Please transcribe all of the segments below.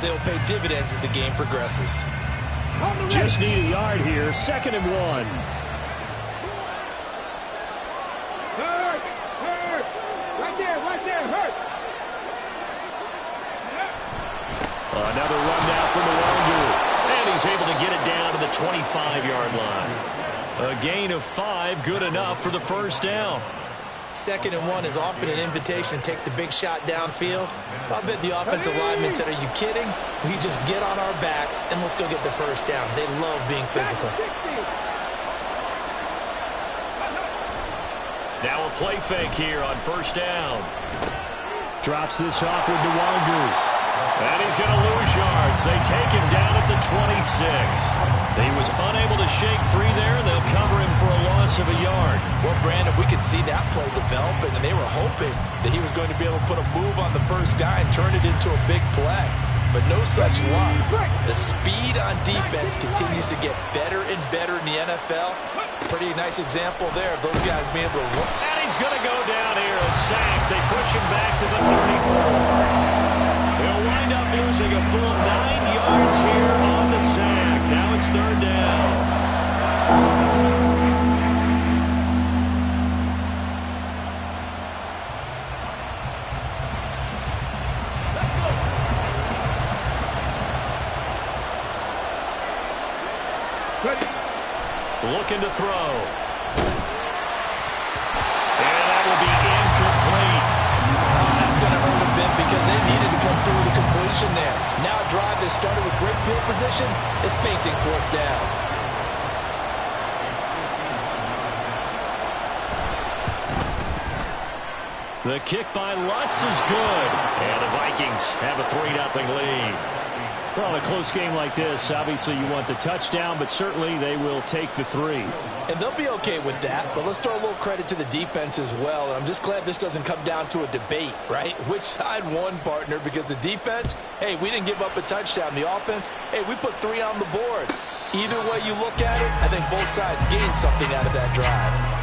They'll pay dividends as the game progresses. Just need a yard here. 2nd and 1. Hurt! Right there, hurt! Another run now for Nwangu. And he's able to get it down to the 25-yard line. A gain of 5, good enough for the first down. 2nd and 1 is often an invitation to take the big shot downfield. I bet the offensive lineman said, are you kidding? We just get on our backs and let's go get the first down. They love being physical. Now a play fake here on 1st down. Drops this off with Nwangu. And he's going to lose yards. They take him down at the 26. He was unable to shake free there. They'll cover him for a loss of a yard. Well, Brandon, we could see that play developing, and they were hoping that he was going to be able to put a move on the first guy and turn it into a big play. But no such luck. The speed on defense continues to get better and better in the NFL. Pretty nice example there of those guys being able to run. And he's going to go down here, a sack. They push him back to the 34. He'll wind up losing a full 9 yards here on the sack. Now it's 3rd down. Looking to throw. And that will be incomplete. That's going to hurt a bit because they needed to come through the completion there. Now a drive that started with great field position is facing 4th down. The kick by Lutz is good. And the Vikings have a 3-0 lead. Well, a close game like this, obviously you want the touchdown, but certainly they will take the 3. And they'll be okay with that, but let's throw a little credit to the defense as well. And I'm just glad this doesn't come down to a debate, right? Which side won, partner? Because the defense, hey, we didn't give up a touchdown. The offense, hey, we put 3 on the board. Either way you look at it, I think both sides gained something out of that drive.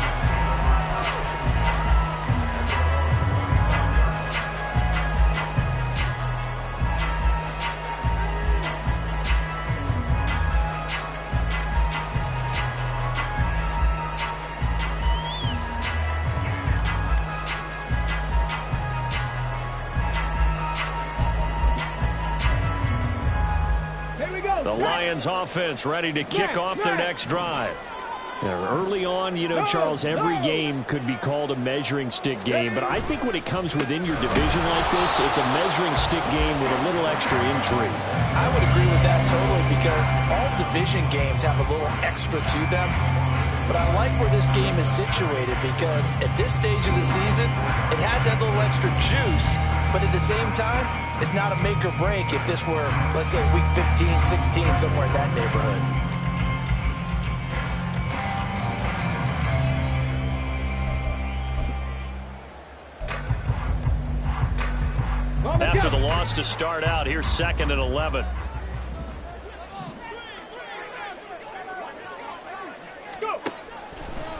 The Lions offense ready to kick off their next drive. Now, early on, you know, Charles, every game could be called a measuring stick game, but I think when it comes within your division like this, it's a measuring stick game with a little extra intrigue. I would agree with that totally because all division games have a little extra to them. But I like where this game is situated because at this stage of the season, it has that little extra juice, but at the same time, it's not a make or break if this were, let's say, week 15, 16, somewhere in that neighborhood. After the loss to start out, here's 2nd and 11.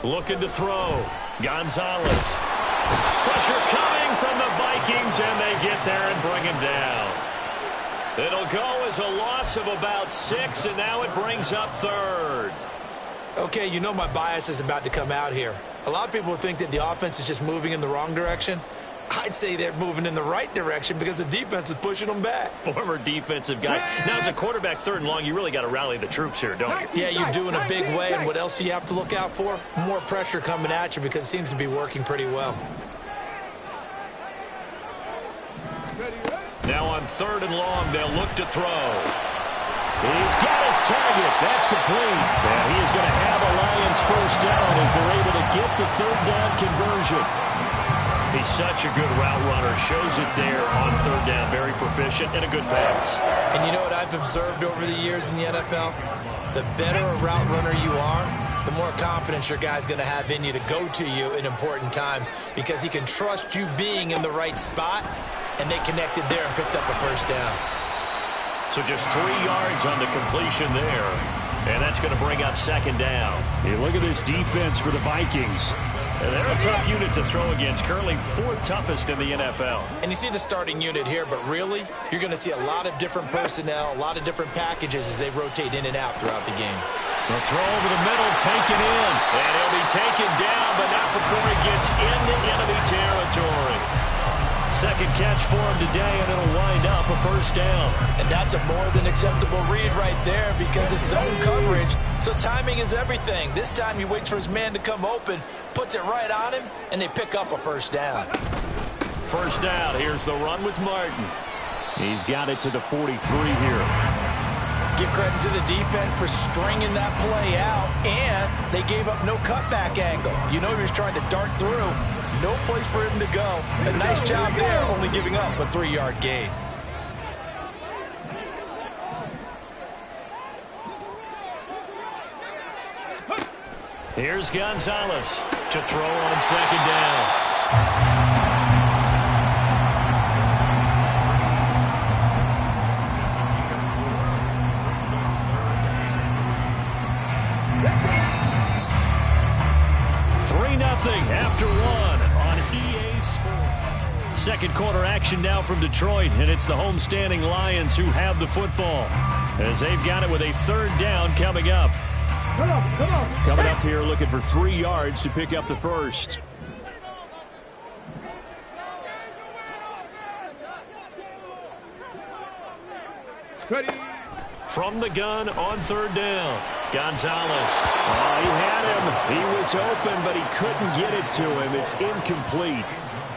Looking to throw. Gonzalez. Pressure coming from the Vikings, and they get there and bring him down. It'll go as a loss of about 6, and now it brings up 3rd. Okay, you know my bias is about to come out here. A lot of people think that the offense is just moving in the wrong direction. I'd say they're moving in the right direction because the defense is pushing them back. Former defensive guy. Now, as a quarterback 3rd and long, you really got to rally the troops here, don't you? Yeah, you do in a big way. And what else do you have to look out for? More pressure coming at you because it seems to be working pretty well. Now on 3rd and long, they'll look to throw. He's got his target. That's complete. And he is going to have a Lions first down as they're able to get the 3rd down conversion. He's such a good route runner. Shows it there on 3rd down. Very proficient and a good pass. And you know what I've observed over the years in the NFL? The better a route runner you are, the more confidence your guy's going to have in you to go to you in important times because he can trust you being in the right spot, and they connected there and picked up a first down. So just 3 yards on the completion there. And that's going to bring up 2nd down. Hey, look at this defense for the Vikings. And they're a tough unit to throw against, currently 4th toughest in the NFL. And you see the starting unit here, but really, you're going to see a lot of different personnel, a lot of different packages as they rotate in and out throughout the game. The throw over the middle, taken in. And he'll be taken down, but not before he gets into enemy territory. Second catch for him today, and it'll wind up a first down. And that's a more than acceptable read right there because it's zone coverage, so timing is everything. This time he waits for his man to come open, puts it right on him, and they pick up a first down. First down, here's the run with Martin. He's got it to the 43 here. Give credit to the defense for stringing that play out, and they gave up no cutback angle. You know he was trying to dart through. No place for him to go. A nice job there, only giving up a 3-yard gain. Here's Gonzalez to throw on second down. After one on EA Sports. Second quarter action now from Detroit, and it's the homestanding Lions who have the football as they've got it with a third down coming up. Coming up here looking for 3 yards to pick up the first. Ready. From the gun on third down. Gonzalez. Oh, he had him. He was open, but he couldn't get it to him. It's incomplete.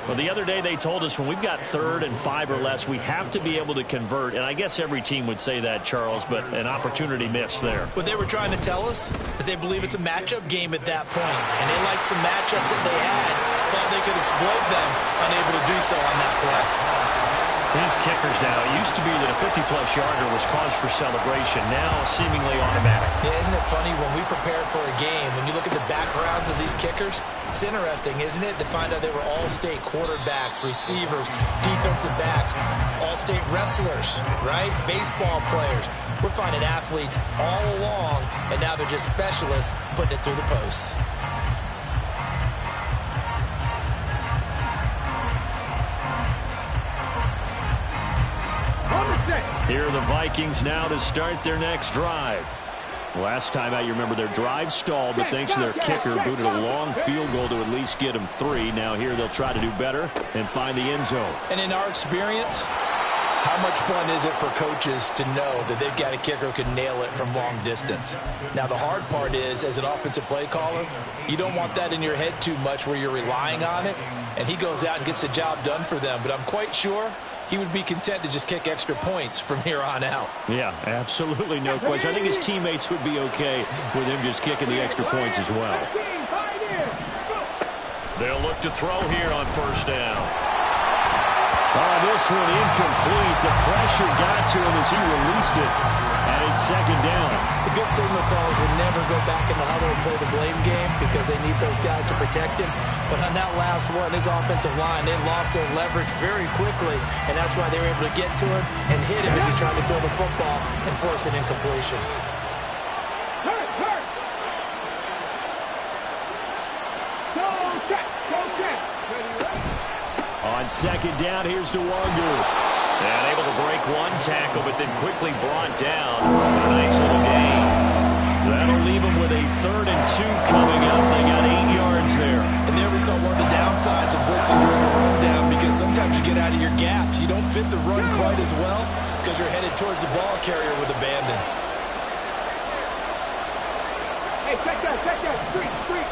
Well, the other day they told us when we've got 3rd and 5 or less, we have to be able to convert. And I guess every team would say that, Charles, but an opportunity missed there. What they were trying to tell us is they believe it's a matchup game at that point. And they liked some matchups that they had, thought they could exploit them, unable to do so on that play. These kickers now, it used to be that a 50-plus yarder was cause for celebration. Now, seemingly automatic. Yeah, isn't it funny when we prepare for a game, when you look at the backgrounds of these kickers, it's interesting, isn't it, to find out they were all-state quarterbacks, receivers, defensive backs, all-state wrestlers, right? Baseball players. We're finding athletes all along, and now they're just specialists putting it through the posts. Here are the Vikings now to start their next drive. Last time out, you remember their drive stalled, but thanks to their kicker, booted a long field goal to at least get them 3. Now here they'll try to do better and find the end zone. And in our experience, how much fun is it for coaches to know that they've got a kicker who can nail it from long distance? Now, the hard part is, as an offensive play caller, you don't want that in your head too much where you're relying on it, and he goes out and gets the job done for them. But I'm quite sure he would be content to just kick extra points from here on out. Yeah, absolutely no question. I think his teammates would be okay with him just kicking the extra points as well. They'll look to throw here on first down. Oh, this one incomplete. The pressure got to him as he released it. And it's second down. The good signal callers will never go back in the huddle and play the blame game because they need those guys to protect him. But on that last one, his offensive line, they lost their leverage very quickly, and that's why they were able to get to him and hit him as he tried to throw the football and force an incompletion. On second down, here's DeWanger. And able to break one tackle, but then quickly brought down. A nice little gain. That'll leave them with a 3rd and 2 coming up. They got 8 yards there. And there we saw one of the downsides of blitzing during a run down, because sometimes you get out of your gaps. You don't fit the run quite as well because you're headed towards the ball carrier with abandon. Hey, check that, street.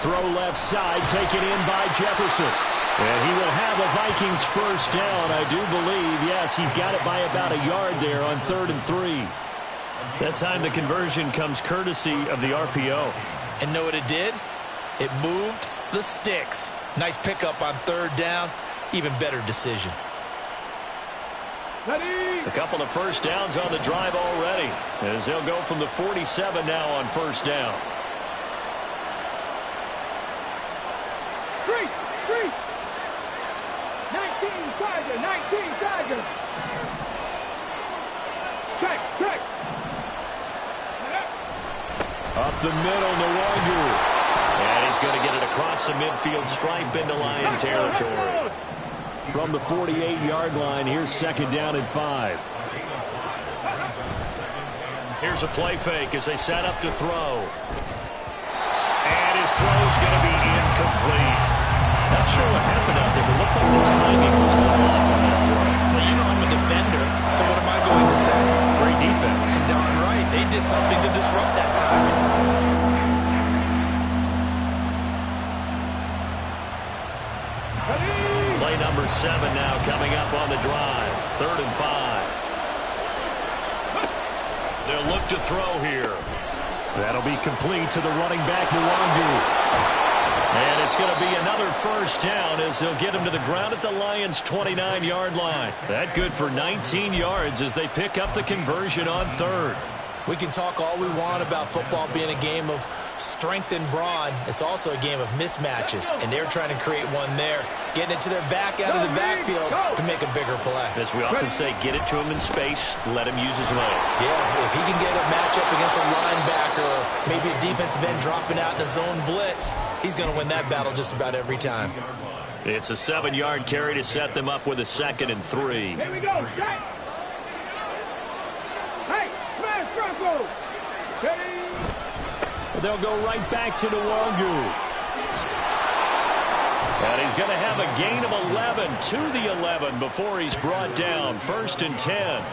Throw left side, taken in by Jefferson. And he will have a Vikings first down, I do believe. Yes, he's got it by about a yard there on 3rd and 3. That time the conversion comes courtesy of the RPO. And know what it did? It moved the sticks. Nice pickup on 3rd down. Even better decision. A couple of first downs on the drive already, as they'll go from the 47 now on first down. Street. 19 Tiger. Check. Up the middle, Nwangu. And he's going to get it across the midfield stripe into Lion territory. From the 48-yard line, here's second down and 5. Here's a play fake as they set up to throw. And his throw's going to be incomplete. Not sure what happened out there, but it looked like the timing was a little off on that throw. Well, you know I'm a defender, so what am I going to say? Great defense. Darn right. They did something to disrupt that timing. Play number 7 now coming up on the drive. 3rd and 5. They'll look to throw here. That'll be complete to the running back, Nwangu. And it's going to be another first down as they'll get him to the ground at the Lions' 29-yard line. That good for 19 yards as they pick up the conversion on 3rd. We can talk all we want about football being a game of strength and brawn. It's also a game of mismatches, and they're trying to create one there, getting it to their back out of the backfield to make a bigger play. As we often say, get it to him in space, let him use his leg. Yeah, if he can get a matchup against a linebacker or maybe a defensive end dropping out in a zone blitz, he's going to win that battle just about every time. It's a 7-yard carry to set them up with a 2nd and 3. Here we go. Hey, smash Bronco. They'll go right back to Nwangu. And he's going to have a gain of 11 to the 11 before he's brought down. 1st and 10.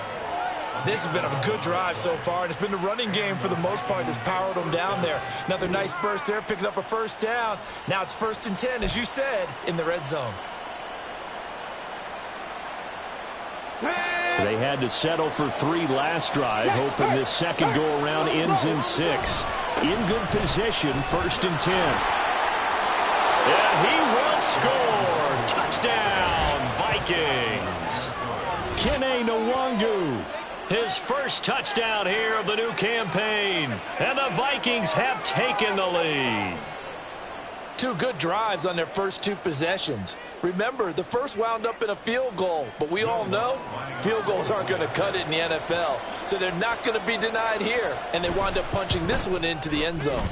This has been a good drive so far, and it's been the running game for the most part that's powered them down there. Another nice burst there, picking up a first down. Now it's 1st and 10, as you said, in the red zone. They had to settle for 3 last drive, hoping this second go-around ends in 6. In good position, 1st and 10. And he will score. Touchdown, Vikings. Kene Nwangu. His first touchdown here of the new campaign. And the Vikings have taken the lead. 2 good drives on their first 2 possessions. Remember, the first wound up in a field goal, but we all know field goals aren't going to cut it in the NFL, so they're not going to be denied here, and they wind up punching this one into the end zone.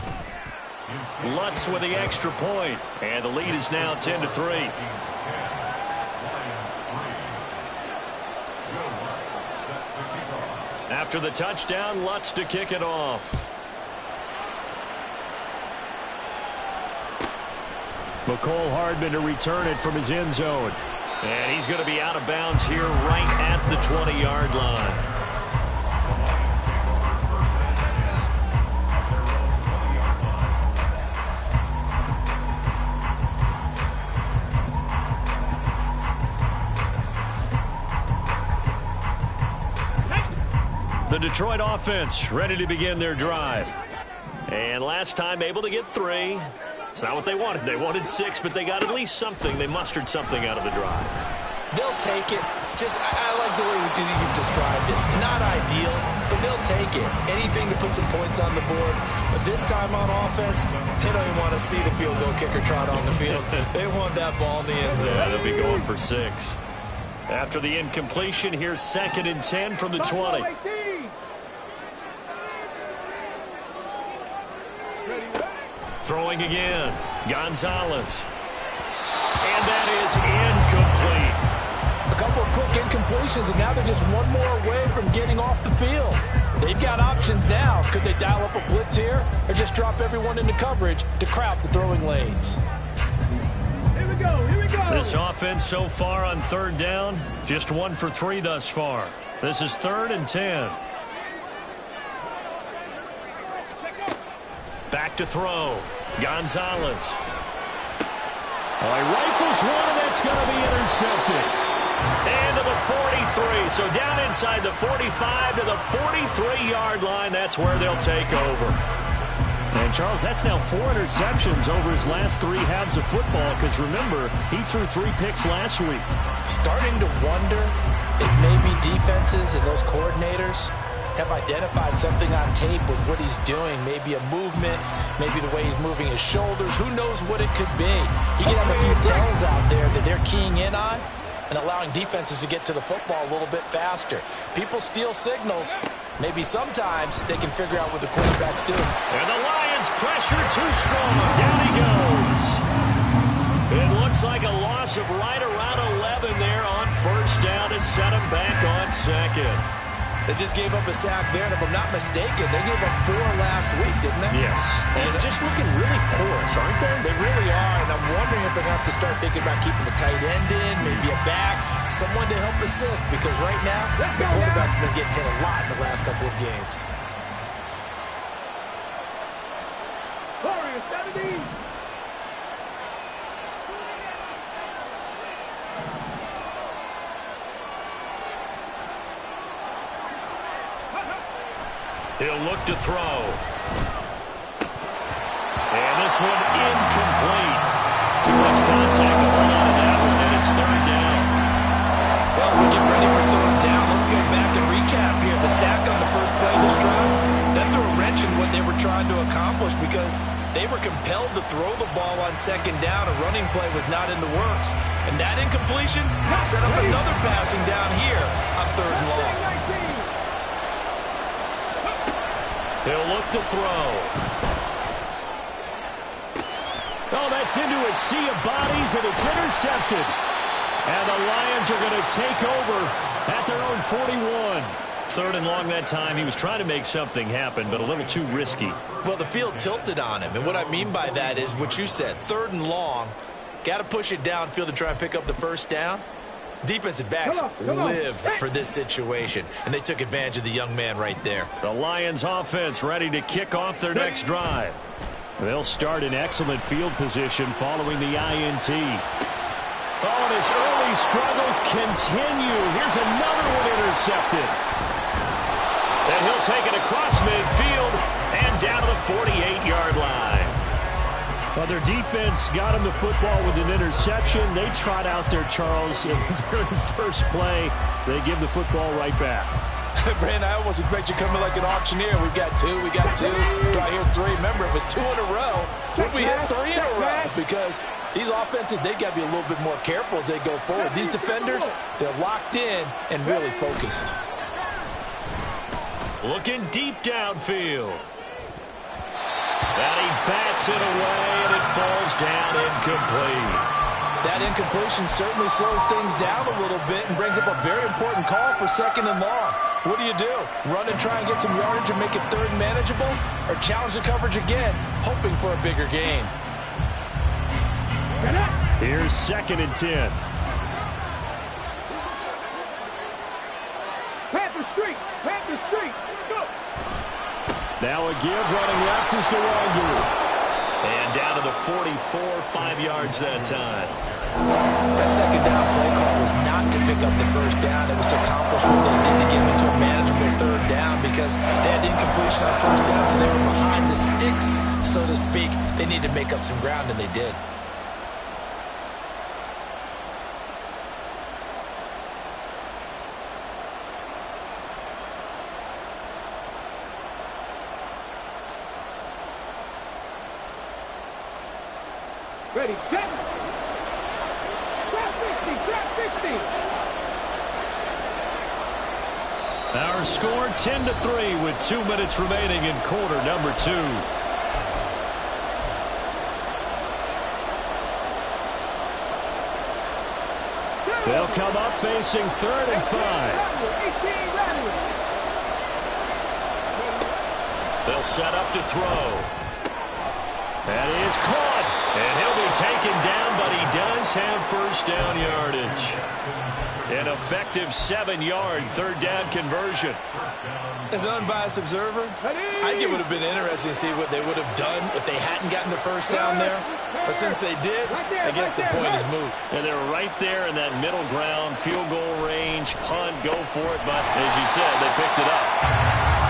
Lutz with the extra point, and the lead is now 10-3. After the touchdown, Lutz to kick it off. McCole Hardman to return it from his end zone. And he's going to be out of bounds here right at the 20-yard line. The Detroit offense ready to begin their drive. And last time able to get 3. It's not what they wanted. They wanted 6, but they got at least something. They mustered something out of the drive. They'll take it. I like the way you've described it. Not ideal, but they'll take it. Anything to put some points on the board. But this time on offense, they don't even want to see the field goal kicker trot on the field. They want that ball in the end zone. Yeah, they'll be going for 6. After the incompletion, here's 2nd and 10 from the 20. Throwing again, Gonzalez. And that is incomplete. A couple of quick incompletions, and now they're just one more away from getting off the field. They've got options now. Could they dial up a blitz here or just drop everyone into coverage to crowd the throwing lanes? Here we go, here we go. This offense so far on 3rd down, just 1 for 3 thus far. This is 3rd and 10. Back to throw. Gonzalez. Oh, he rifles one, and that's going to be intercepted. And to the 43. So down inside the 45 to the 43-yard line. That's where they'll take over. And, Charles, that's now 4 interceptions over his last 3 halves of football because, remember, he threw 3 picks last week. Starting to wonder if maybe defenses and those coordinators have identified something on tape with what he's doing. Maybe a movement, maybe the way he's moving his shoulders. Who knows what it could be? He could have a few tells out there that they're keying in on and allowing defenses to get to the football a little bit faster. People steal signals. Maybe sometimes they can figure out what the quarterback's doing. And the Lions pressure too strong. Down he goes. It looks like a loss of right around 11 there on first down to set him back on second. They just gave up a sack there, and if I'm not mistaken, they gave up 4 last week, didn't they? Yes. And just looking really porous, aren't they? They really are, and I'm wondering if they're going to have to start thinking about keeping the tight end in, maybe a back, someone to help assist, because right now, the quarterback's been getting hit a lot in the last couple of games. Warriors, 70. He'll look to throw. And this one incomplete. Too much contact going on in that one, and it's third down. Well, as we get ready for third down, let's go back and recap here. The sack on the first play of this drive, that threw a wrench in what they were trying to accomplish because they were compelled to throw the ball on second down. A running play was not in the works. And that incompletion set up another passing down here on third and long. He'll look to throw. Oh, that's into a sea of bodies, and it's intercepted. And the Lions are going to take over at their own 41. Third and long that time. He was trying to make something happen, but a little too risky. Well, the field tilted on him. And what I mean by that is what you said. Third and long. Got to push it downfield to try and pick up the first down. Defensive backs live for this situation, and they took advantage of the young man right there. The Lions offense ready to kick off their next drive. They'll start in excellent field position following the INT. Oh, and his early struggles continue. Here's another one intercepted. And he'll take it across midfield and down to the 48-yard line. Well, their defense got him the football with an interception. They trot out there, Charles, in the very first play. They give the football right back. Brandon, I almost expect you coming like an auctioneer. We got two. Do I hear 3? Remember, it was 2 in a row. Would we hit 3 in a row? Because these offenses, they've got to be a little bit more careful as they go forward. These defenders, they're locked in and really focused. Looking deep downfield. And he bats it away, and it falls down incomplete. That incompletion certainly slows things down a little bit and brings up a very important call for second and long. What do? Run and try and get some yardage and make it third and manageable? Or challenge the coverage again, hoping for a bigger gain? Here's second and 10. Panther Street. Let's go. Now a give running left is Nwangu. And down to the 44, 5 yards that time. That second down play call was not to pick up the first down. It was to accomplish what they did to get into a manageable third down because they had incompletion on first down, so they were behind the sticks, so to speak. They needed to make up some ground, and they did. Ready, set. Trap 50. Our score 10-3 with 2 minutes remaining in quarter number 2. They'll come up facing third and 5. They'll set up to throw. That is caught, and he'll be taken down, but he does have first down yardage. An effective 7-yard third down conversion. As an unbiased observer, I think it would have been interesting to see what they would have done if they hadn't gotten the first down there. But since they did, I guess the point is moot. And they're right there in that middle ground, field goal range, punt, go for it. But as you said, they picked it up.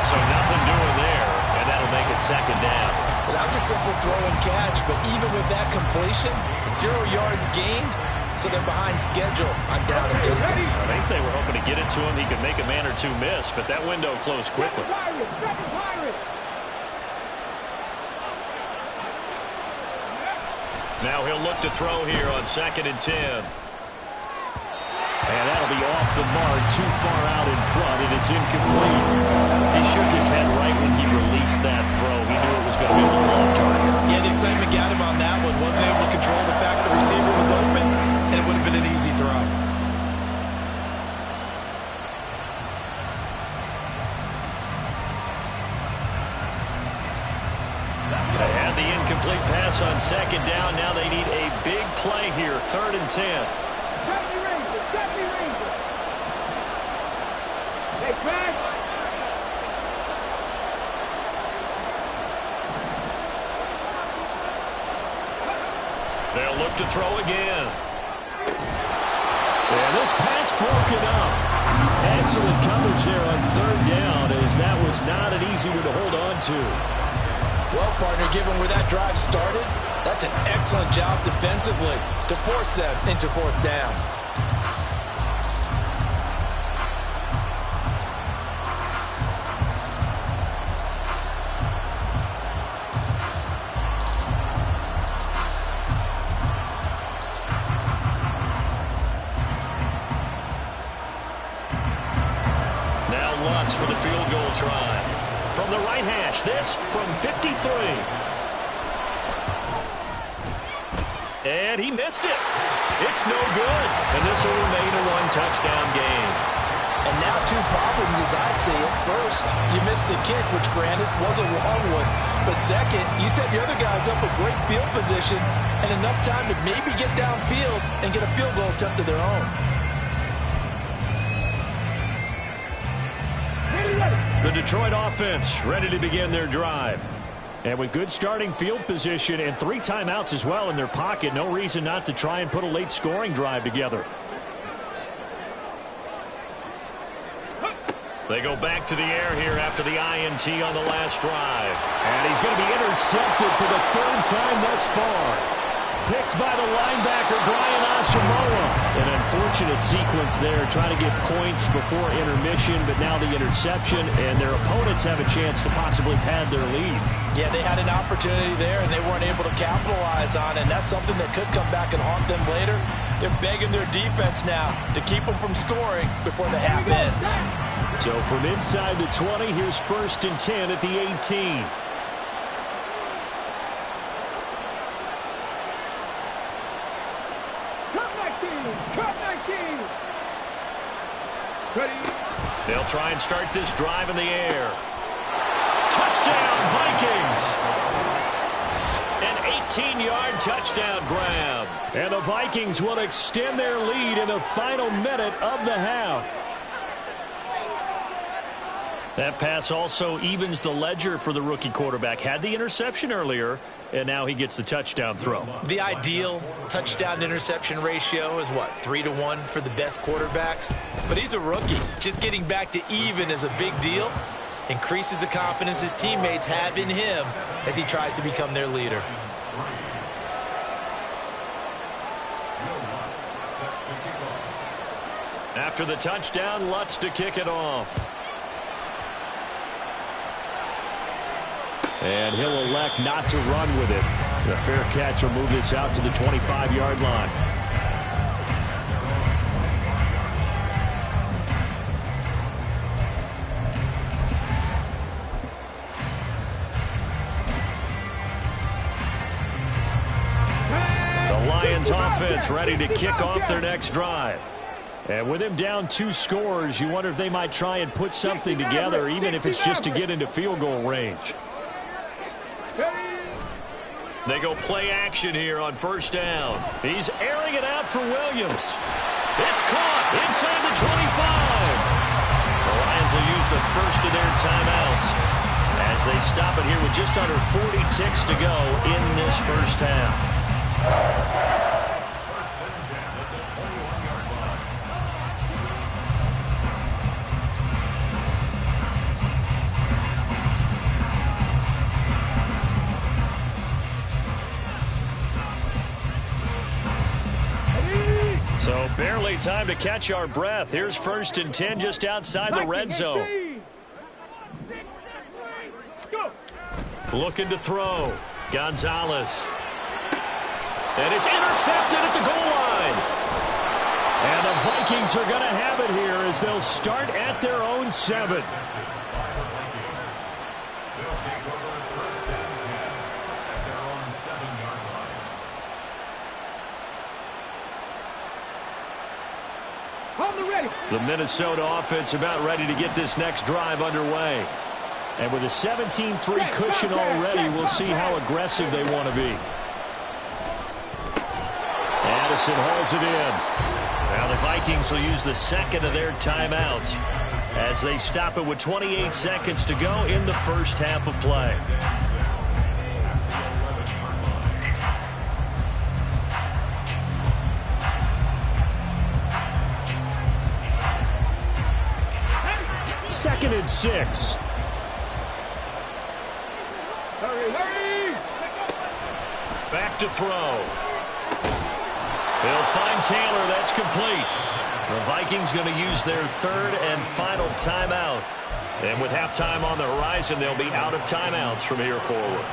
So nothing doing there, and that'll make it second down. Well, that was a simple throw and catch, but even with that completion, 0 yards gained, so they're behind schedule on down and distance. I think they were hoping to get it to him. He could make a man or two miss, but that window closed quickly. Now he'll look to throw here on second and 10. And that'll be off the mark too far out in front, and it's incomplete. He shook his head right when he released that throw. He knew it was going to be a little off target. Yeah, the excitement got him on that one. Wasn't able to control the fact the receiver was open, and it would have been an easy throw. They had the incomplete pass on second down. Now they need a big play here, 3rd and 10. Hey, back. They'll look to throw again. And this pass broken up. Excellent coverage there on 3rd down, as that was not an easy one to hold on to. Well, partner, given where that drive started, that's an excellent job defensively to force them into 4th down. Now Lutz for the field goal try. From the right hash, this from 53. And he missed it. It's no good. And this will remain a 1-touchdown game. And now 2 problems as I see it. First, you missed the kick, which granted was a long one. But second, you set the other guys up with great field position and enough time to maybe get downfield and get a field goal attempt of their own. The Detroit offense ready to begin their drive. And with good starting field position and 3 timeouts as well in their pocket, no reason not to try and put a late scoring drive together. They go back to the air here after the INT on the last drive. And he's going to be intercepted for the 3rd time thus far. Picked by the linebacker, Brian Asamoah. An unfortunate sequence there, trying to get points before intermission, but now the interception, and their opponents have a chance to possibly pad their lead. Yeah, they had an opportunity there, and they weren't able to capitalize on it, and that's something that could come back and haunt them later. They're begging their defense now to keep them from scoring before the half ends. So from inside the 20, here's 1st and 10 at the 18. They'll try and start this drive in the air. Touchdown, Vikings! An 18-yard touchdown grab. And the Vikings will extend their lead in the final minute of the half. That pass also evens the ledger for the rookie quarterback. Had the interception earlier, and now he gets the touchdown throw. The ideal touchdown-interception ratio is, what, 3-to-1 for the best quarterbacks? But he's a rookie. Just getting back to even is a big deal. Increases the confidence his teammates have in him as he tries to become their leader. After the touchdown, Lutz to kick it off. And he'll elect not to run with it. The fair catch will move this out to the 25-yard line. The Lions offense ready to kick off their next drive. And with him down 2 scores, you wonder if they might try and put something together, even if it's just to get into field goal range. They go play action here on 1st down. He's airing it out for Williams. It's caught inside the 25. The Lions will use the first of their timeouts as they stop it here with just under 40 ticks to go in this first half. So barely time to catch our breath. Here's 1st and 10 just outside the red zone. Looking to throw. Gonzalez. And it's intercepted at the goal line. And the Vikings are going to have it here as they'll start at their own 7. The Minnesota offense about ready to get this next drive underway. And with a 17-3 cushion already, we'll see how aggressive they want to be. Addison hauls it in. Now the Vikings will use the second of their timeouts as they stop it with 28 seconds to go in the first half of play. Second and 6. Hurry! Back to throw. They'll find Taylor. That's complete. The Vikings going to use their third and final timeout. And with halftime on the horizon, they'll be out of timeouts from here forward.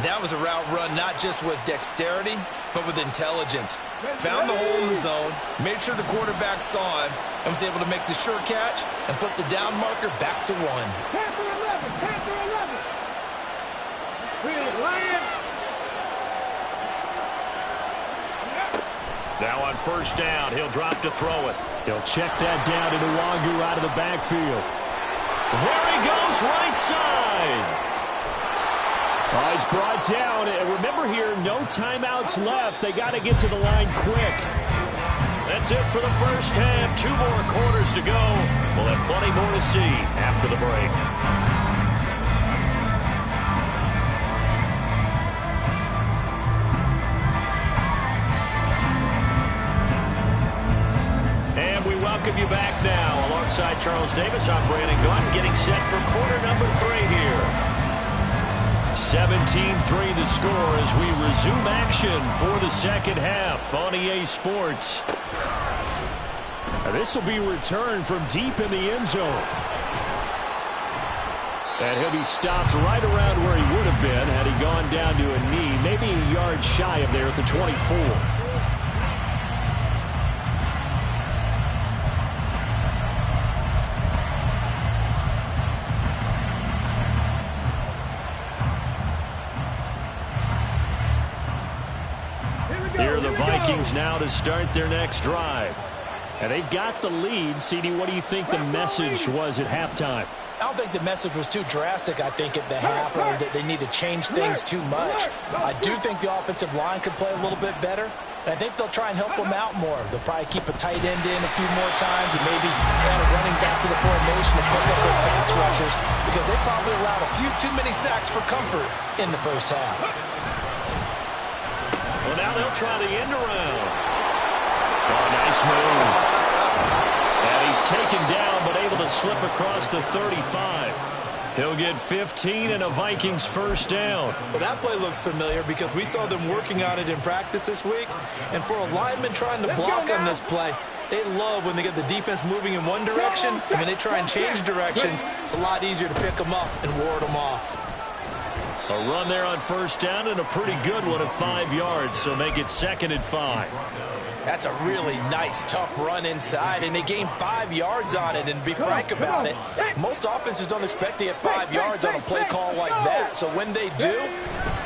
That was a route run not just with dexterity, but with intelligence. Found the hole in the zone, made sure the quarterback saw him, and was able to make the sure catch and flip the down marker back to 1. Panther 11! Panther 11! Really, Lion! Now on first down, he'll drop to throw it. He'll check that down to Nwangu out of the backfield. There he goes, right side. He's brought down, and remember here, no timeouts left. They got to get to the line quick. That's it for the first half. 2 more quarters to go. We'll have plenty more to see after the break. And we welcome you back now. Alongside Charles Davis, I'm Brandon Gaudin, getting set for quarter number 3 here. 17-3 the score as we resume action for the second half on EA Sports. This will be returned from deep in the end zone. And he'll be stopped right around where he would have been had he gone down to a knee, maybe a yard shy of there at the 24. Here are the Vikings now to start their next drive. And they've got the lead. CD, what do you think the message was at halftime? I don't think the message was too drastic, I think, at the half, or that they need to change things too much. I do think the offensive line could play a little bit better, and I think they'll try and help them out more. They'll probably keep a tight end in a few more times and maybe add a running back to the formation to pick up those pass rushers, because they probably allowed a few too many sacks for comfort in the first half. Well, now they'll try the end around. Oh, nice move. And he's taken down, but able to slip across the 35. He'll get 15 and a Vikings first down. Well, that play looks familiar because we saw them working on it in practice this week. And for a lineman trying to block on this play, they love when they get the defense moving in one direction. And when they try and change directions, it's a lot easier to pick them up and ward them off. A run there on first down and a pretty good one at 5 yards, so make it 2nd and 5. That's a really nice, tough run inside, and they gained 5 yards on it. And to be frank about it, most offenses don't expect to get 5 yards on a play call like that. So when they do,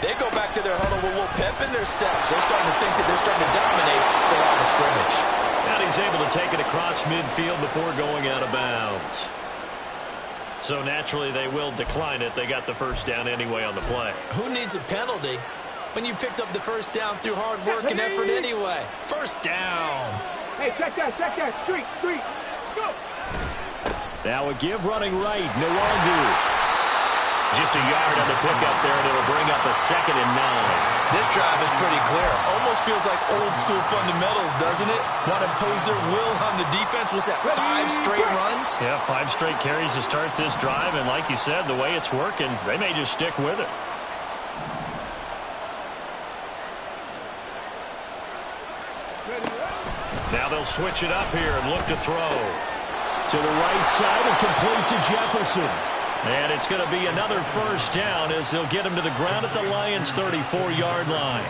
they go back to their huddle with a little pep in their steps. They're starting to think that they're starting to dominate the line of scrimmage. And he's able to take it across midfield before going out of bounds. So naturally, they will decline it. They got the first down anyway on the play. Who needs a penalty when you picked up the first down through hard work and effort anyway? First down. Hey, check that. Street. Let's go. Now a give running right. Nwangu. Just a yard on the pickup there, and it'll bring up a 2nd and 9. This drive is pretty clear. Almost feels like old school fundamentals, doesn't it? Want to impose their will on the defense. Was that 5 straight runs? Yeah, 5 straight carries to start this drive, and like you said, the way it's working, they may just stick with it. Now they'll switch it up here and look to throw. To the right side and complete to Jefferson. And it's going to be another first down as they'll get him to the ground at the Lions' 34-yard line.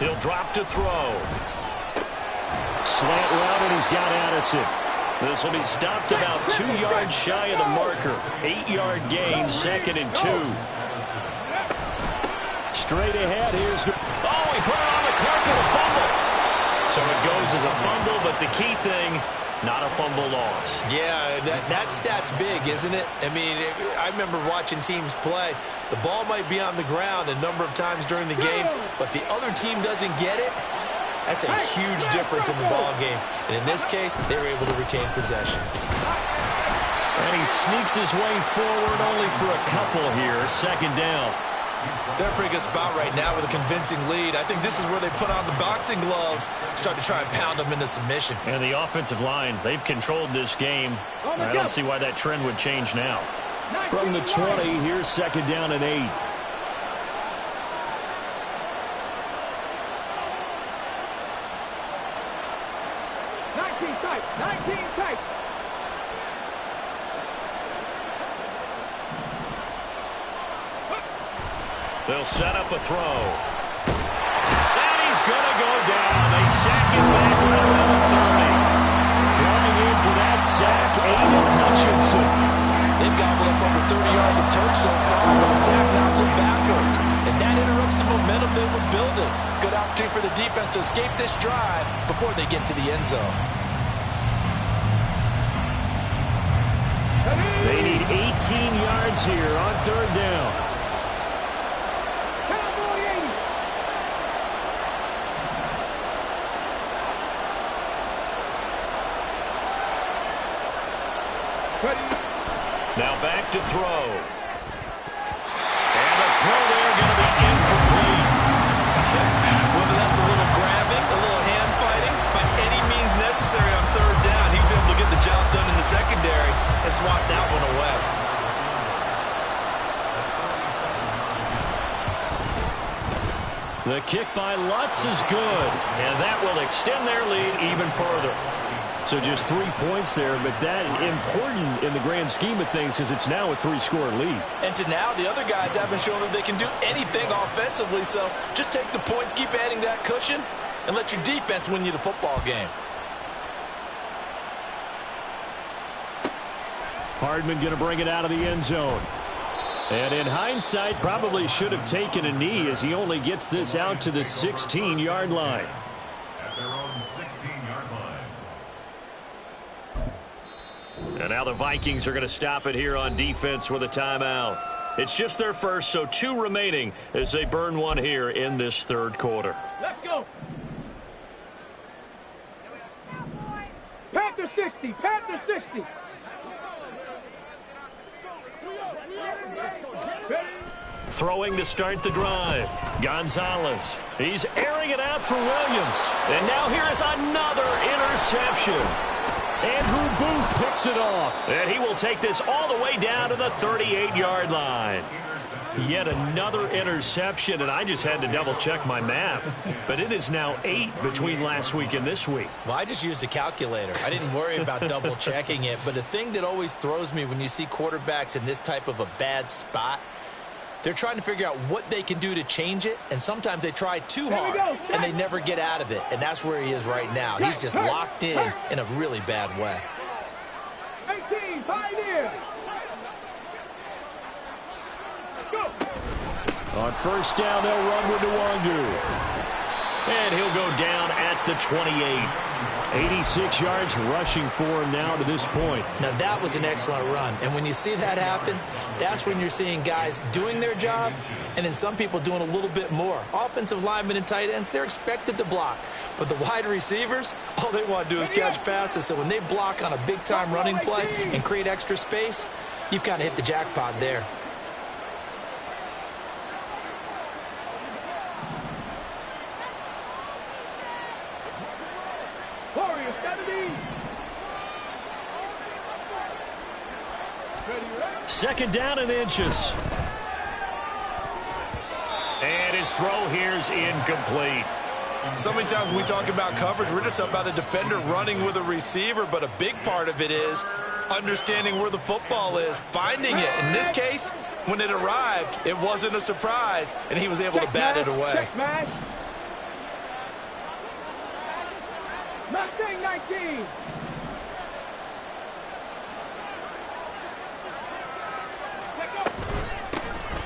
He'll drop to throw. Slant route, and he's got Addison. This will be stopped about 2 yards shy of the marker. 8-yard gain, 2nd and 2. Straight ahead, here's... Oh, he put it on the carpet, a fumble. So it goes as a fumble, but the key thing, not a fumble loss. Yeah, that stat's big, isn't it? I mean, I remember watching teams play. The ball might be on the ground a number of times during the game, but the other team doesn't get it. That's a huge difference in the ball game. And in this case, they were able to retain possession. And he sneaks his way forward only for a couple here. 2nd down. They're in a pretty good spot right now with a convincing lead. I think this is where they put on the boxing gloves, start to try and pound them into submission. And the offensive line, they've controlled this game. I don't see why that trend would change now. From the 20, here's 2nd down and 8. They'll set up a throw. And he's going to go down. They sack him back right around the 30. Flying in for that sack, Aiden Hutchinson. They've gobbled up over 30 yards of turf so far, but the sack knocks them backwards. And that interrupts the momentum they were building. Good opportunity for the defense to escape this drive before they get to the end zone. They need 18 yards here on 3rd down. Now back to throw. And the throw there going to be incomplete. Whether that's a little grabbing, a little hand fighting, by any means necessary on 3rd down, he was able to get the job done in the secondary and swat that one away. The kick by Lutz is good, and that will extend their lead even further. So just 3 points there, but that important in the grand scheme of things because it's now a 3-score lead. And to now, the other guys haven't shown that they can do anything offensively, so just take the points, keep adding that cushion, and let your defense win you the football game. Hardman going to bring it out of the end zone. And in hindsight, probably should have taken a knee as he only gets this out to the 16-yard line. At their own 16-yard line. And now the Vikings are going to stop it here on defense with a timeout. It's just their first, so 2 remaining as they burn one here in this 3rd quarter. Let's go. Panther 60. Panther 60. Throwing to start the drive. Gonzalez. He's airing it out for Williams. And now here is another interception. Andrew Booth picks it off. And he will take this all the way down to the 38-yard line. Yet another interception, and I just had to double-check my math. But it is now 8 between last week and this week. Well, I just used a calculator. I didn't worry about double-checking it. But the thing that always throws me when you see quarterbacks in this type of a bad spot, they're trying to figure out what they can do to change it, and sometimes they try too hard, and they never get out of it. And that's where he is right now. He's just locked in a really bad way. 18, Pioneer. Go. On 1st down, they'll run with Nwangu. And he'll go down at the 28. 86 yards rushing for him now to this point. Now, that was an excellent run. And when you see that happen, that's when you're seeing guys doing their job and then some people doing a little bit more. Offensive linemen and tight ends, they're expected to block. But the wide receivers, all they want to do is catch passes. So when they block on a big-time running play and create extra space, you've kind of hit the jackpot there. Warriors, 70. 2nd down and inches. And his throw here's incomplete. So many times when we talk about coverage, we're just about a defender running with a receiver, but a big part of it is understanding where the football is, finding it. In this case, when it arrived, it wasn't a surprise, and he was able to bat it away. Mustang 19.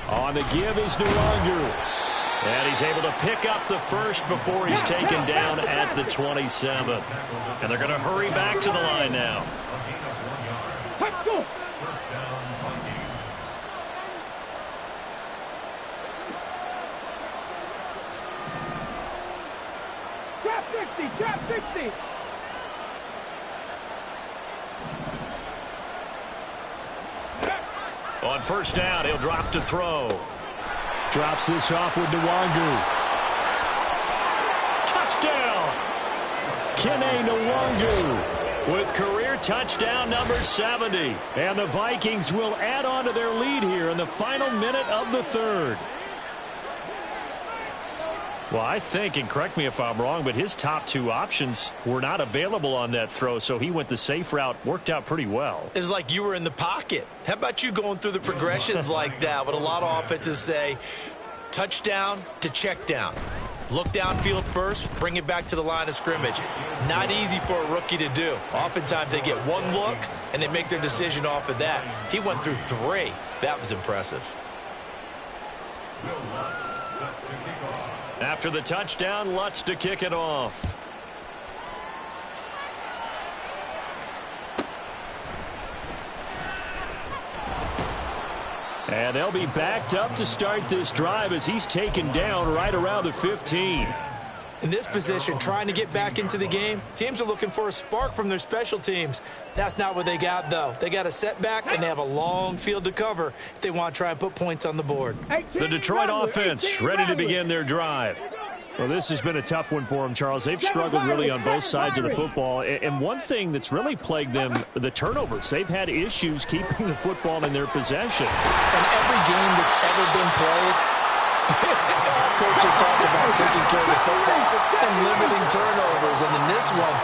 On the give is Nwangu. And he's able to pick up the first before he's taken down at the 27. And they're going to hurry back to the line now. Let's go. Trap 60, trap 60. On first down, he'll drop to throw. Drops this off with Nwangu. Touchdown! Kene Nwangu with career touchdown number 70. And the Vikings will add on to their lead here in the final minute of the third. Well, I think, and correct me if I'm wrong, but his top two options were not available on that throw, so he went the safe route. Worked out pretty well. It was like you were in the pocket. How about you going through the progressions like that? What a lot of offenses say, touchdown to check down. Look downfield first, bring it back to the line of scrimmage. Not easy for a rookie to do. Oftentimes they get one look, and they make their decision off of that. He went through three. That was impressive. After the touchdown, Lutz to kick it off. And they'll be backed up to start this drive as he's taken down right around the 15. In this position, trying to get back into the game, teams are looking for a spark from their special teams. That's not what they got, though. They got a setback, and they have a long field to cover if they want to try and put points on the board. The Detroit offense ready to begin their drive. Well, this has been a tough one for them, Charles. They've struggled really on both sides of the football. And one thing that's really plagued them, the turnovers. They've had issues keeping the football in their possession. In every game that's ever been played, coaches talk about taking care of the football and limiting turnovers. And in this one,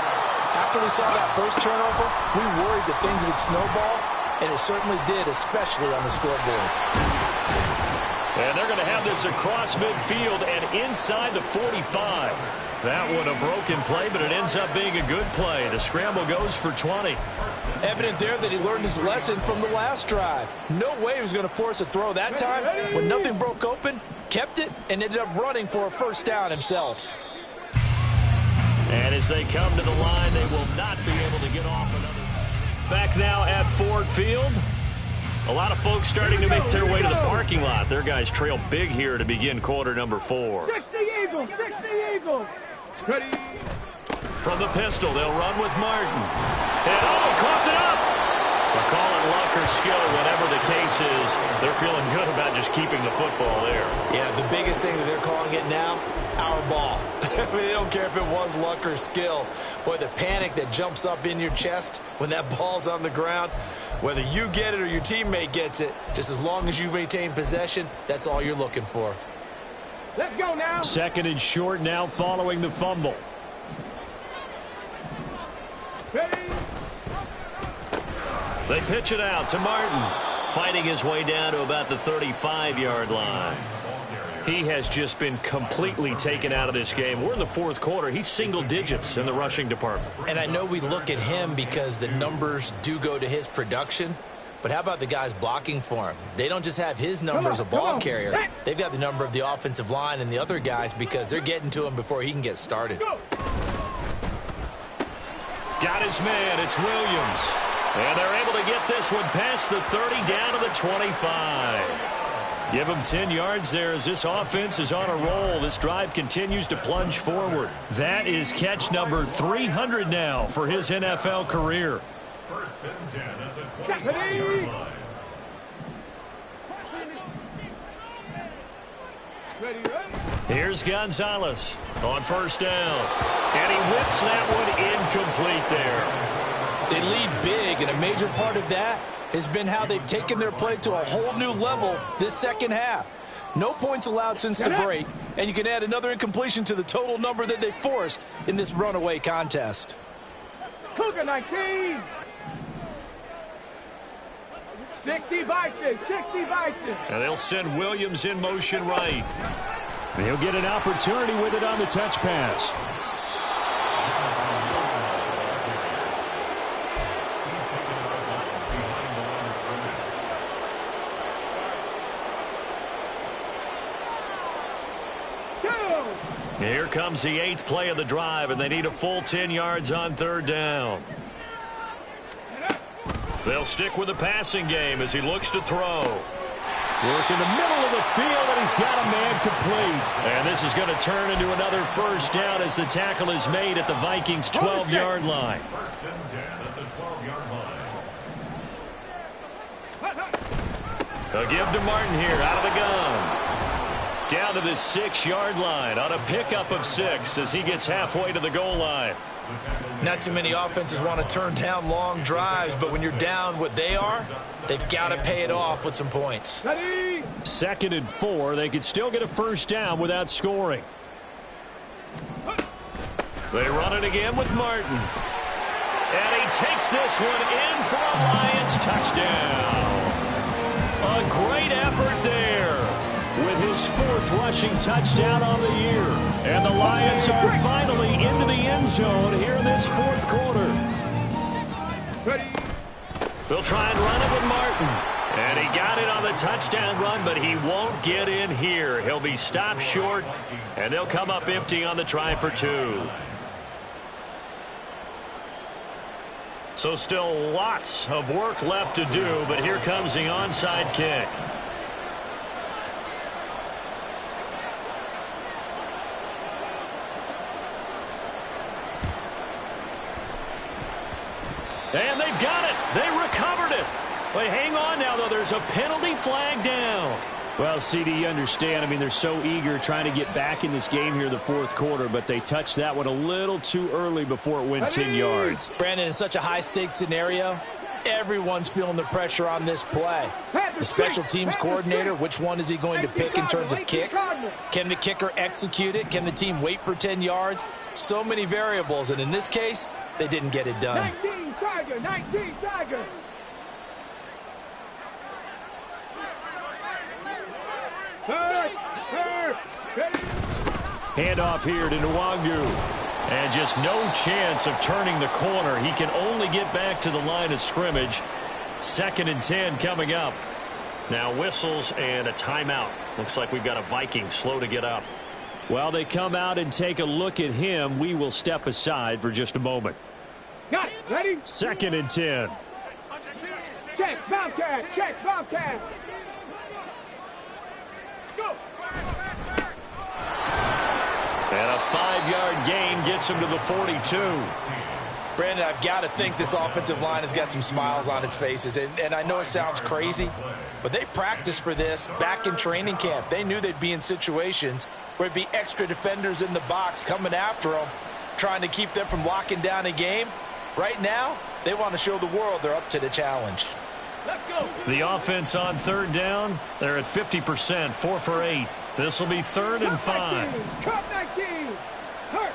after we saw that first turnover, we worried that things would snowball, and it certainly did, especially on the scoreboard. And they're going to have this across midfield and inside the 45. That one a broken play, but it ends up being a good play. The scramble goes for 20. Evident there that he learned his lesson from the last drive. No way he was going to force a throw that time. When nothing broke open, kept it, and ended up running for a first down himself. And as they come to the line, they will not be able to get off another. Back now at Ford Field. A lot of folks starting to make their way to the parking lot. Their guys trail big here to begin quarter number 4. 60 Eagles, 60 Eagles. Ready. From the pistol, they'll run with Martin. And coughed it up. They'll call it luck or skill, whatever the case is. They're feeling good about just keeping the football there. Yeah, the biggest thing that they're calling it now, our ball. I mean, they don't care if it was luck or skill. Boy, the panic that jumps up in your chest when that ball's on the ground, whether you get it or your teammate gets it, just as long as you maintain possession, that's all you're looking for. Let's go now. Second and short now following the fumble. Ready. They pitch it out to Martin, fighting his way down to about the 35-yard line. He has just been completely taken out of this game. We're in the fourth quarter. He's single digits in the rushing department. And I know we look at him because the numbers do go to his production, but how about the guys blocking for him? They don't just have his number as a ball carrier. They've got the number of the offensive line and the other guys because they're getting to him before he can get started. Got his man. It's Williams. And they're able to get this one past the 30 down to the 25. Give him 10 yards there as this offense is on a roll. This drive continues to plunge forward. That is catch number 300 now for his NFL career. First and 10 at the 25-yard line. Ready, ready. Here's Gonzalez on first down. And he whips that one incomplete there. They lead big, and a major part of that has been how they've taken their play to a whole new level this second half. No points allowed since the break, and you can add another incompletion to the total number that they forced in this runaway contest. Cougar 19. 60 Vikings, 60 Vikings. And they'll send Williams in motion right. He'll get an opportunity with it on the touch pass. Here comes the 8th play of the drive, and they need a full 10 yards on 3rd down. They'll stick with the passing game as he looks to throw. Work in the middle of the field, and he's got a man complete. And this is going to turn into another 1st down as the tackle is made at the Vikings' 12-yard line. 1st and 10 at the 12-yard line. They'll give to Martin here out of the gun. Down to the 6-yard line on a pickup of 6 as he gets halfway to the goal line. Not too many offenses want to turn down long drives, but when you're down what they are, they've got to pay it off with some points. 2nd and 4. They could still get a 1st down without scoring. They run it again with Martin. And he takes this one in for a Lions touchdown. A great effort there with his 4th rushing touchdown on the year. And the Lions are finally into the end zone here in this 4th quarter. They'll try and run it with Martin. And he got it on the touchdown run, but he won't get in here. He'll be stopped short, and they'll come up empty on the try for 2. So still lots of work left to do, but here comes the onside kick. And they've got it. They recovered it. But hang on now, though. There's a penalty flag down. Well, CD, you understand. I mean, they're so eager trying to get back in this game here in the 4th quarter, but they touched that one a little too early before it went 10 yards. Brandon, in such a high-stakes scenario, everyone's feeling the pressure on this play. The special teams coordinator, which one is he going to pick in terms of kicks? Can the kicker execute it? Can the team wait for 10 yards? So many variables, and in this case, they didn't get it done. 19 Tiger, 19 Tiger. Handoff here to Nwangu. And just no chance of turning the corner. He can only get back to the line of scrimmage. 2nd and 10 coming up. Now whistles and a timeout. Looks like we've got a Viking slow to get up. Well, they come out and take a look at him. We will step aside for just a moment. Got it. Ready? 2nd and 10. Check, Bobcat. Check, Bobcat. Go. And a 5-yard gain gets him to the 42. Brandon, I've got to think this offensive line has got some smiles on its faces. And I know it sounds crazy, but they practiced for this back in training camp. They knew they'd be in situations where it'd be extra defenders in the box coming after them, trying to keep them from locking down a game. Right now, they want to show the world they're up to the challenge. Let's go. The offense on 3rd down, they're at 50%, 4 for 8. This will be 3rd and 5. Cut 19. Hurt.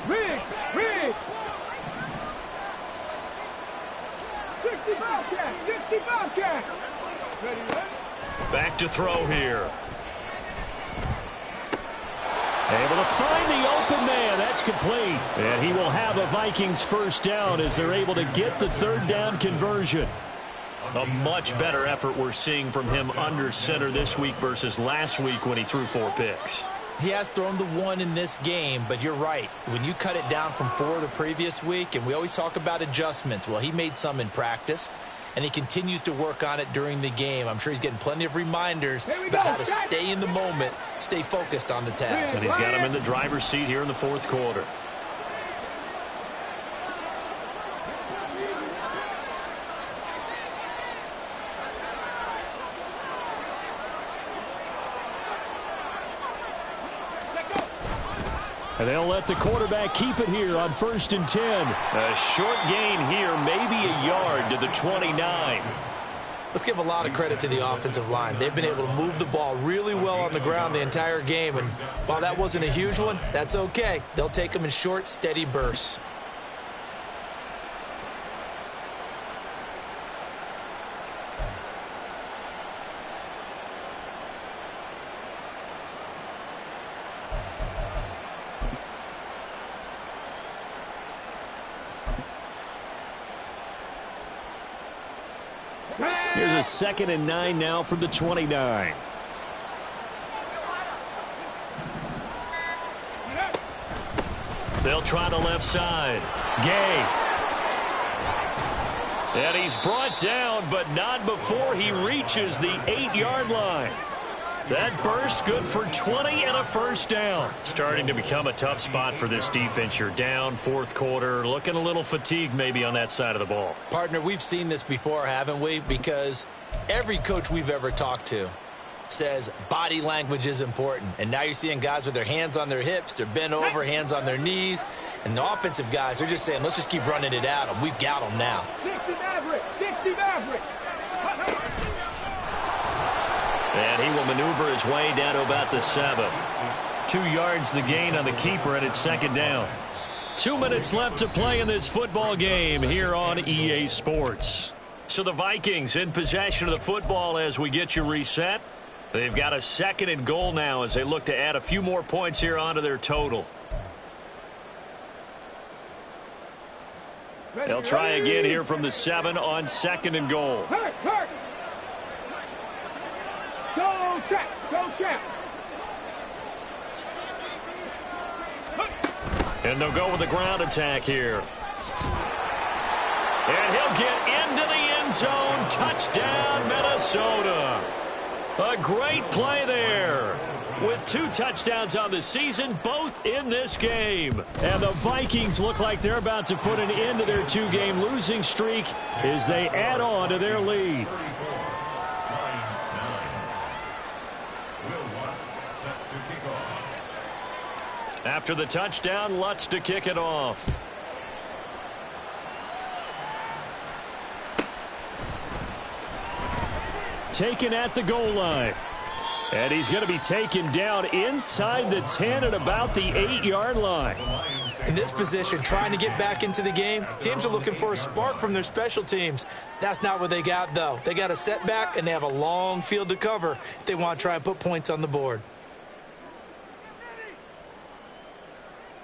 Riggs. 60 Bobcat. Ready? Back to throw here. Able to find the open man. That's complete. And he will have a Vikings 1st down as they're able to get the 3rd down conversion. A much better effort we're seeing from him under center this week versus last week when he threw 4 picks. He has thrown the 1 in this game, but you're right. When you cut it down from 4 the previous week, and we always talk about adjustments, well, he made some in practice, and he continues to work on it during the game. I'm sure he's getting plenty of reminders about how to stay in the moment, stay focused on the task. And he's got him in the driver's seat here in the 4th quarter. And they'll let the quarterback keep it here on 1st and 10. A short gain here, maybe a yard to the 29. Let's give a lot of credit to the offensive line. They've been able to move the ball really well on the ground the entire game. And while that wasn't a huge one, that's okay. They'll take them in short, steady bursts. Here's a 2nd and 9 now from the 29. They'll try the left side. Gay. And he's brought down, but not before he reaches the 8-yard line. That burst good for 20 and a first down. Starting to become a tough spot for this defense. You're down fourth quarter, looking a little fatigued maybe on that side of the ball. Partner, we've seen this before, haven't we? Because every coach we've ever talked to says body language is important. And now you're seeing guys with their hands on their hips, they're bent over, hands on their knees. And the offensive guys, they're just saying, let's just keep running it at them. We've got them now. 60 Maverick, 60 Maverick. And he will maneuver his way down to about the 7. 2 yards the gain on the keeper, and it's second down. 2 minutes left to play in this football game here on EA Sports. So the Vikings in possession of the football as we get you reset. They've got a second and goal now as they look to add a few more points here onto their total. They'll try again here from the 7 on second and goal. Hurt, hurt. Go, check, go, check. And they'll go with the ground attack here. And he'll get into the end zone. Touchdown, Minnesota. A great play there. With 2 touchdowns on the season, both in this game. And the Vikings look like they're about to put an end to their 2-game losing streak as they add on to their lead. After the touchdown, Lutz to kick it off. Taken at the goal line. And he's going to be taken down inside the 10 at about the 8-yard line. In this position, trying to get back into the game, teams are looking for a spark from their special teams. That's not what they got, though. They got a setback, and they have a long field to cover if they want to try and put points on the board.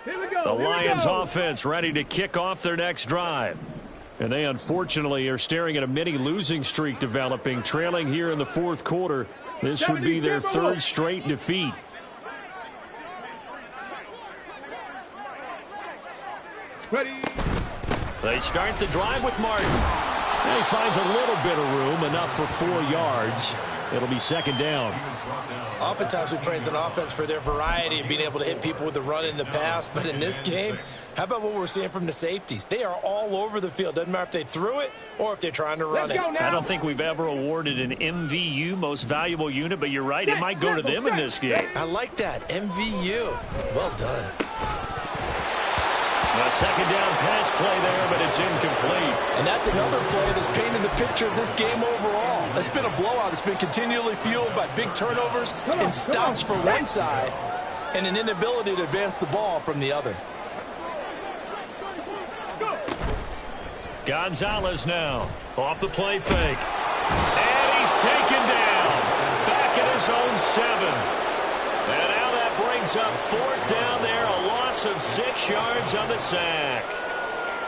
Here we go. The Lions offense ready to kick off their next drive. And they unfortunately are staring at a mini losing streak developing, trailing here in the fourth quarter. This would be their 3rd straight defeat. Ready. They start the drive with Martin. And he finds a little bit of room, enough for 4 yards. It'll be second down. Oftentimes we praise an offense for their variety and being able to hit people with the run in the pass. But in this game, how about what we're seeing from the safeties? They are all over the field. Doesn't matter if they threw it or if they're trying to run it. I don't think we've ever awarded an MVU, most valuable unit, but you're right, it might go to them in this game. I like that. MVU. Well done. A second down pass play there, but it's incomplete. And that's another play that's painted the picture of this game overall. It's been a blowout. It's been continually fueled by big turnovers and stops from one side and an inability to advance the ball from the other. Gonzalez now off the play fake. And he's taken down back at his own 7. And now that brings up 4th down there, a loss of 6 yards on the sack.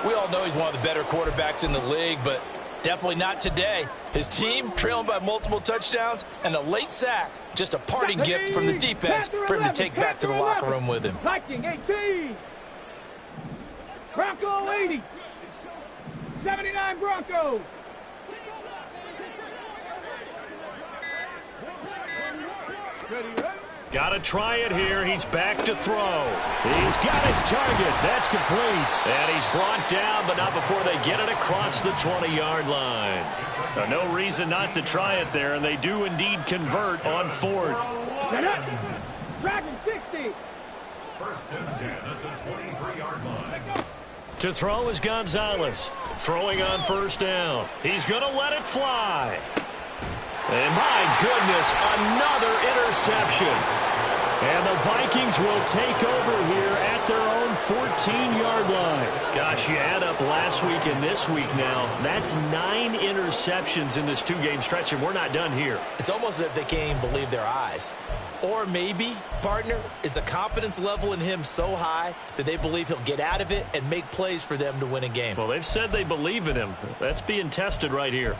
We all know he's one of the better quarterbacks in the league, but definitely not today. His team trailing by multiple touchdowns and a late sack. Just a parting gift from the defense for him to take back to the locker room with him. Viking 18. Bronco 80. 79 Broncos. Ready, ready. Got to try it here. He's back to throw. He's got his target. That's complete. And he's brought down, but not before they get it across the 20-yard line. No reason not to try it there, and they do indeed convert on 4th. Dragon 60. 1st and 10 at the 23-yard line. To throw is Gonzalez. Throwing on 1st down. He's going to let it fly. And my goodness, another interception. And the Vikings will take over here at their own 14-yard line. Gosh, you add up last week and this week now. That's 9 interceptions in this 2-game stretch, and we're not done here. It's almost as if they can't even believe their eyes. Or maybe, partner, is the confidence level in him so high that they believe he'll get out of it and make plays for them to win a game. Well, they've said they believe in him. That's being tested right here.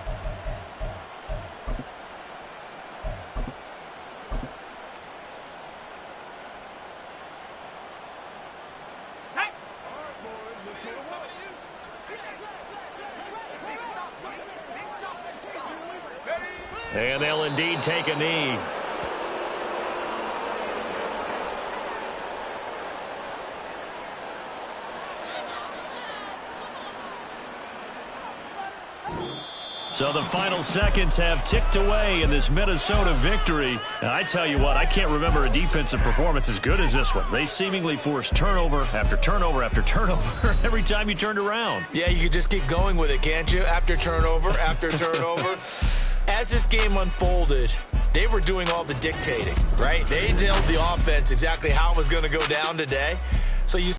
And they'll indeed take a knee. So the final seconds have ticked away in this Minnesota victory. And I tell you what, I can't remember a defensive performance as good as this one. They seemingly forced turnover after turnover after turnover every time you turned around. Yeah, you could just keep going with it, can't you? After turnover, after turnover. As this game unfolded, they were doing all the dictating, right? They told the offense exactly how it was going to go down today. So you